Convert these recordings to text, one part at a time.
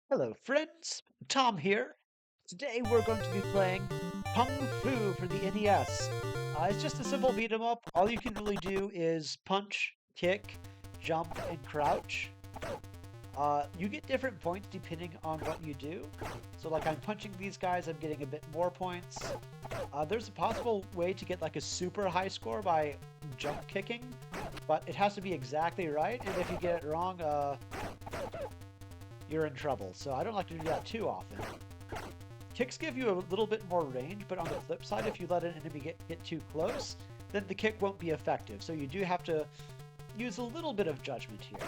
Hello, friends. Tom here. Today we're going to be playing Kung Fu for the NES. It's just a simple beat 'em up. All you can really do is punch, kick, jump, and crouch. You get different points depending on what you do. So, like, I'm punching these guys, I'm getting a bit more points. There's a possible way to get like a super high score by jump kicking, but it has to be exactly right. And if you get it wrong, you're in trouble. So I don't like to do that too often. Kicks give you a little bit more range, but on the flip side, if you let an enemy get too close, then the kick won't be effective. So you do have to use a little bit of judgment here.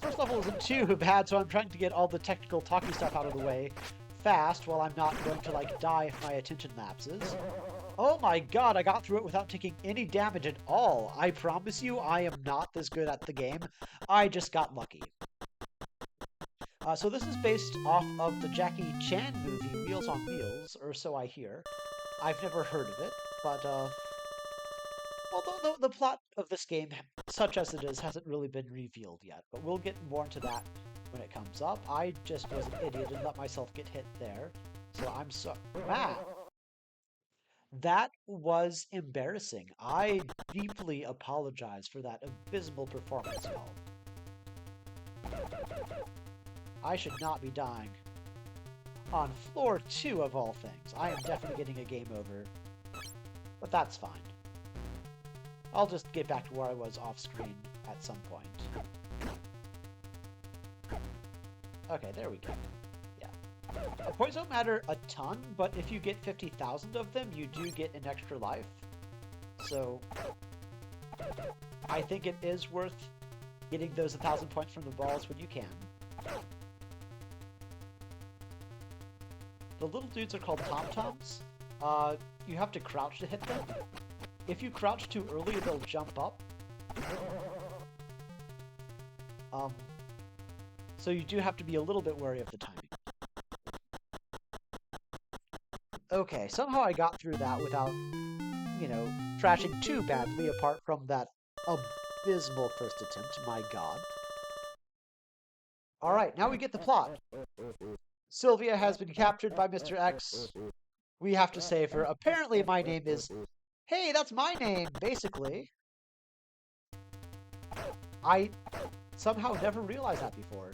First level isn't too bad, so I'm trying to get all the technical talky stuff out of the way fast while I'm not going to like die if my attention lapses. Oh my god, I got through it without taking any damage at all. I promise you, I am not this good at the game. I just got lucky. So this is based off of the Jackie Chan movie, Wheels on Wheels, or so I hear. I've never heard of it, but, well, the plot of this game, such as it is, hasn't really been revealed yet, but we'll get more into that when it comes up. I just was an idiot and let myself get hit there, so I'm so... Ah! That was embarrassing. I deeply apologize for that abysmal performance, y'all. I should not be dying. On floor 2 of all things. I am definitely getting a game over. But that's fine. I'll just get back to where I was off screen at some point. Okay, there we go. Yeah. Points don't matter a ton, but if you get 50,000 of them, you do get an extra life. So, I think it is worth getting those 1,000 points from the balls when you can. The little dudes are called tom-toms. You have to crouch to hit them. If you crouch too early, they'll jump up. So you do have to be a little bit wary of the timing. Okay, somehow I got through that without, you know, trashing too badly apart from that abysmal first attempt, my god. Alright, now we get the plot. Sylvia has been captured by Mr. X. We have to save her. Apparently my name is... Hey, that's my name, basically. I somehow never realized that before.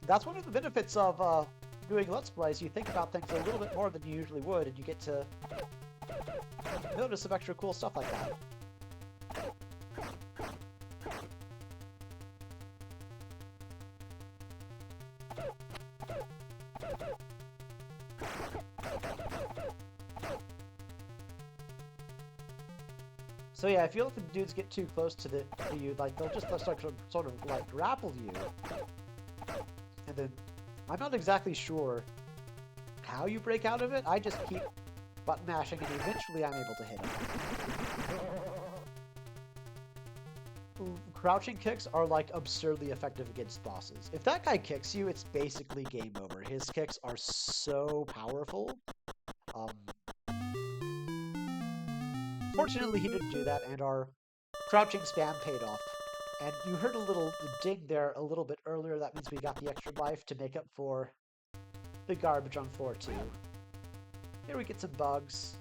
That's one of the benefits of doing Let's Plays. You think about things a little bit more than you usually would, and you get to notice some extra cool stuff like that. So yeah, if you let the dudes get too close to you, like they'll just sort of like grapple you, and then I'm not exactly sure how you break out of it. I just keep button mashing, and eventually I'm able to hit him. Crouching kicks are like absurdly effective against bosses. If that guy kicks you, it's basically game over. His kicks are so powerful. Fortunately, he didn't do that, and our crouching spam paid off. And you heard a little ding there a little bit earlier. That means we got the extra life to make up for the garbage on floor 2. Here we get some bugs.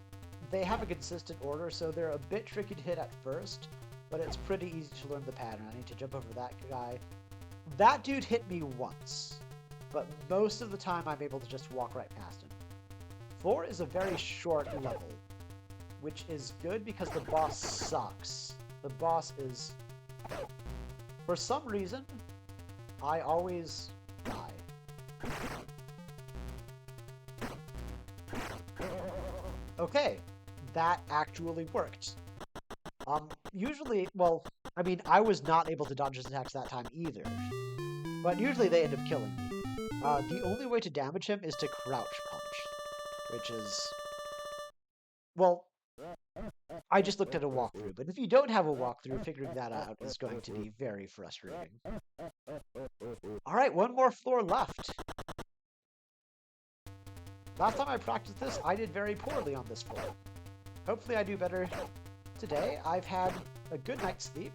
They have a consistent order, so they're a bit tricky to hit at first, but it's pretty easy to learn the pattern. I need to jump over that guy. That dude hit me once, but most of the time I'm able to just walk right past him. 4 is a very short level, which is good because the boss sucks. The boss is... For some reason, I always die. Okay, that actually worked. Usually, well, I mean, I was not able to dodge his attacks that time either. But usually they end up killing me. The only way to damage him is to crouch punch, which is... Well, I just looked at a walkthrough, but if you don't have a walkthrough, figuring that out is going to be very frustrating. Alright, one more floor left. Last time I practiced this, I did very poorly on this floor. Hopefully I do better today. I've had a good night's sleep.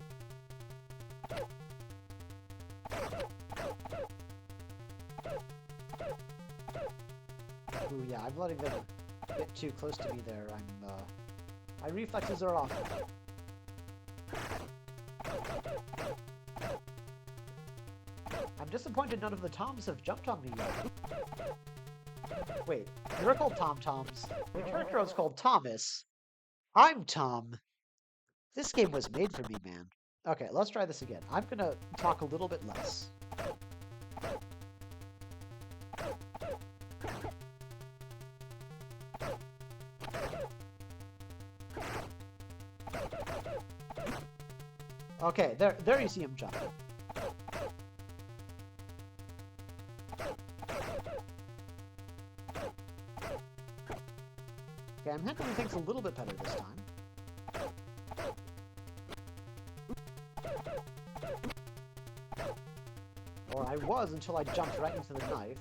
Ooh, yeah, I'm letting them get too close to me there. My reflexes are off. I'm disappointed none of the Toms have jumped on me yet. Wait, you're called Tom-Toms. The character is called Thomas. I'm Tom. This game was made for me, man. Okay, let's try this again. I'm gonna talk a little bit less. Okay, there you see him jump. Okay, I'm handling things a little bit better this time. Or I was until I jumped right into the knife.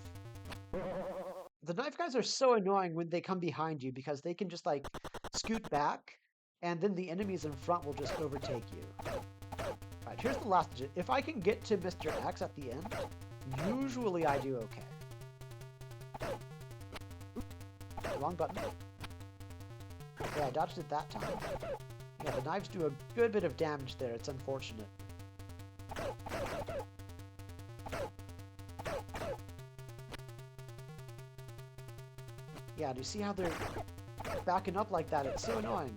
The knife guys are so annoying when they come behind you because they can just like scoot back and then the enemies in front will just overtake you. Alright, here's the last digit. If I can get to Mr. X at the end, usually I do okay. Wrong button. Yeah, I dodged it that time. Yeah, the knives do a good bit of damage there. It's unfortunate. Yeah, do you see how they're backing up like that? It's so annoying.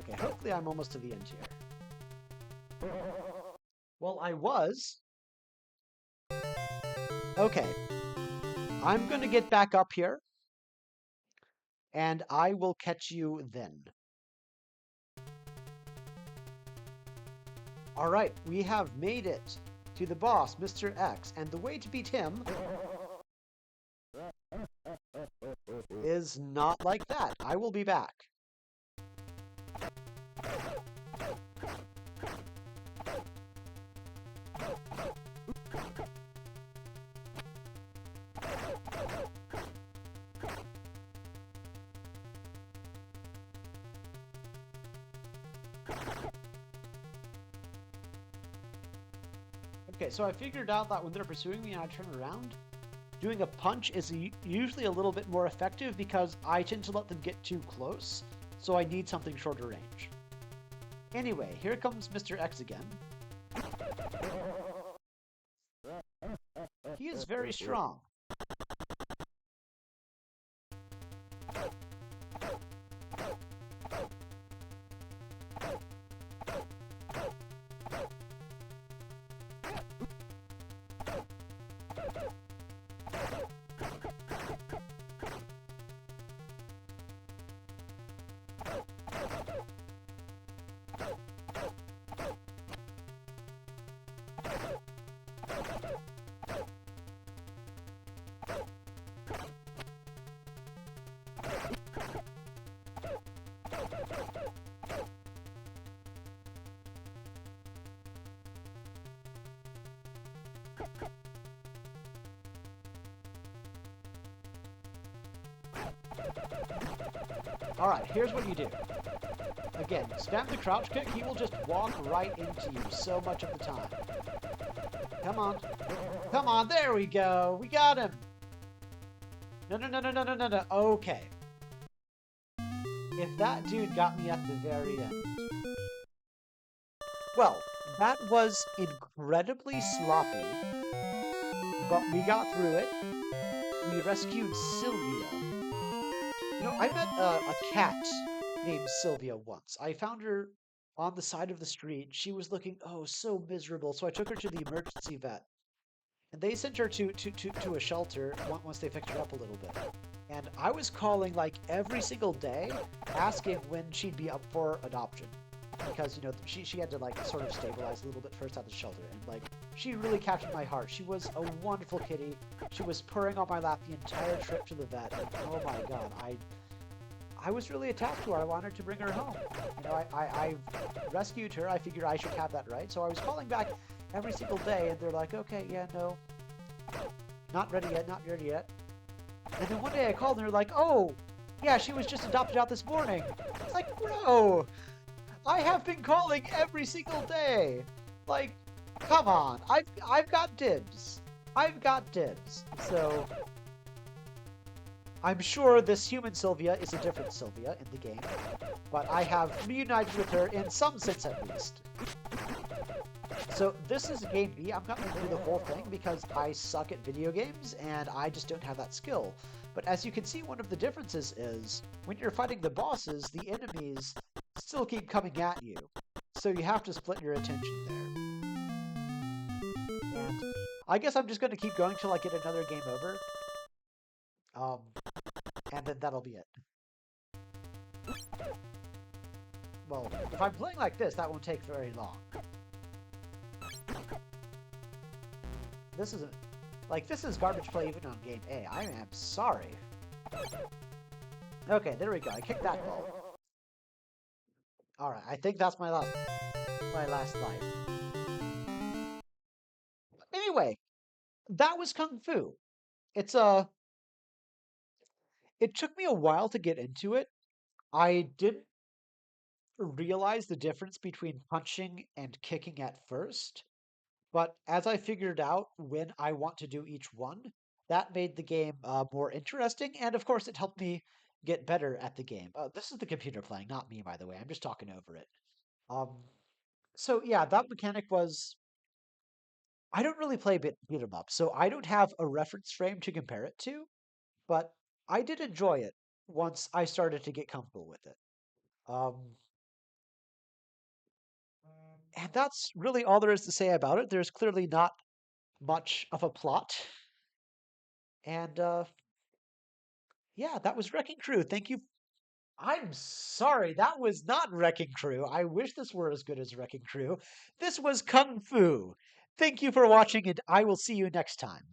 Okay, hopefully I'm almost to the end here. Well, I was. Okay. I'm gonna get back up here. And I will catch you then. Alright, we have made it to the boss, Mr. X, and the way to beat him is not like that. I will be back. Okay, so I figured out that when they're pursuing me and I turn around, doing a punch is usually a little bit more effective because I tend to let them get too close, so I need something shorter range. Anyway, here comes Mr. X again. He is very strong. Alright, here's what you do. Again, spam the crouch kick, he will just walk right into you so much of the time. Come on. Come on, there we go. We got him. No. Okay. If that dude got me at the very end. Well, that was incredibly sloppy, but we got through it. We rescued Sylvia. You know, I met a cat named Sylvia once. I found her on the side of the street. She was looking, oh, so miserable. So I took her to the emergency vet. And they sent her to a shelter once they fixed her up a little bit. And I was calling like every single day, asking when she'd be up for adoption. Because, you know, she had to like sort of stabilize a little bit first at the shelter. And like, she really captured my heart. She was a wonderful kitty. She was purring on my lap the entire trip to the vet. And oh my god, I was really attached to her. I wanted to bring her home. You know, I rescued her. I figured I should have that right. So I was calling back every single day, and they're like, okay, yeah, no, not ready yet, not ready yet. And then one day I called and they're like, oh, yeah, she was just adopted out this morning. It's like, bro, I have been calling every single day. Like, come on, I've got dibs. I've got dibs. So I'm sure this human Sylvia is a different Sylvia in the game, but I have reunited with her in some sense at least. So this is game B. I'm not going to do the whole thing because I suck at video games and I just don't have that skill. But as you can see, one of the differences is when you're fighting the bosses, the enemies still keep coming at you. So you have to split your attention there. And I guess I'm just going to keep going till I get another game over. Um, and then that'll be it. Well, if I'm playing like this, that won't take very long. This isn't... Like, this is garbage play even on game A. I am sorry. Okay, there we go. I kicked that ball. Alright, I think that's my last life. Anyway, that was Kung Fu. It's it took me a while to get into it. I didn't realize the difference between punching and kicking at first. But as I figured out when I want to do each one, that made the game more interesting. And of course, it helped me get better at the game. This is the computer playing, not me, by the way. I'm just talking over it. Um, so yeah, that mechanic was. I don't really play beat 'em up, so I don't have a reference frame to compare it to. But I did enjoy it once I started to get comfortable with it. Um, and that's really all there is to say about it. There's clearly not much of a plot. And yeah, that was Wrecking Crew. Thank you. I'm sorry, that was not Wrecking Crew. I wish this were as good as Wrecking Crew. This was Kung Fu. Thank you for watching, and I will see you next time.